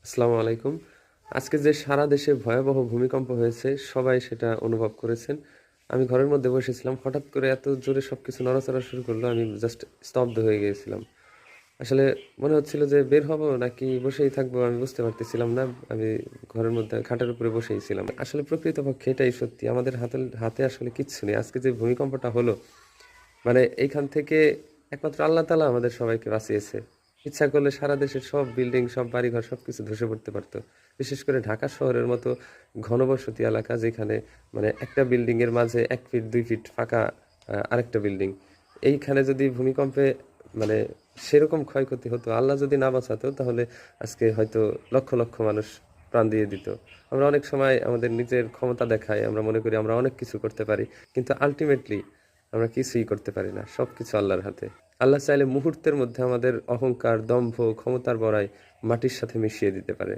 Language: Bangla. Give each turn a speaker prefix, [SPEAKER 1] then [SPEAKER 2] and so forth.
[SPEAKER 1] আসসালামু আলাইকুম। আজকে যে সারা দেশে ভয়াবহ ভূমিকম্প হয়েছে, সবাই সেটা অনুভব করেছেন। আমি ঘরের মধ্যে বসেছিলাম। হঠাৎ করে এত জোরে সবকিছু নড়াচড়া শুরু করলো, আমি জাস্ট স্তব্ধ হয়ে গিয়েছিলাম। আসলে মনে হচ্ছিল যে বের হব নাকি বসেই থাকবো আমি বুঝতে পারতেছিলাম না। আমি ঘরের মধ্যে খাটের উপরে বসেই ছিলাম। আসলে প্রকৃতপক্ষে এটাই সত্যি। আমাদের হাতে আসলে কিচ্ছু নেই। আজকে যে ভূমিকম্পটা হলো, মানে এইখান থেকে একমাত্র আল্লাহ তাআলা আমাদের সবাইকে বাঁচিয়েছে। ইচ্ছা করলে সারা দেশের সব বিল্ডিং, সব বাড়িঘর সবকিছু ধসে পড়তে পারত। বিশেষ করে ঢাকা শহরের মতো ঘনবসতি এলাকা, যেখানে মানে একটা বিল্ডিং এর মাঝে ১ ফিট ২ ফিট ফাঁকা আরেকটা বিল্ডিং। এইখানে যদি ভূমিকম্পে মানে সেরকম ক্ষয়ক্ষতি হতো, আল্লাহ যদি না বাঁচাতো, তাহলে আজকে হয়তো লক্ষ লক্ষ মানুষ প্রাণ দিয়ে দিত। আমরা অনেক সময় আমাদের নিজের ক্ষমতা দেখাই, আমরা মনে করি আমরা অনেক কিছু করতে পারি। কিন্তু আল্টিমেটলি আমরা কিছুই করতে পারি না। সবকিছু আল্লাহর হাতে। আল্লাহ চাইলে মুহূর্তের মধ্যে আমাদের অহংকার, দম্ভ, ক্ষমতার বড়াই মাটির সাথে মিশিয়ে দিতে পারে।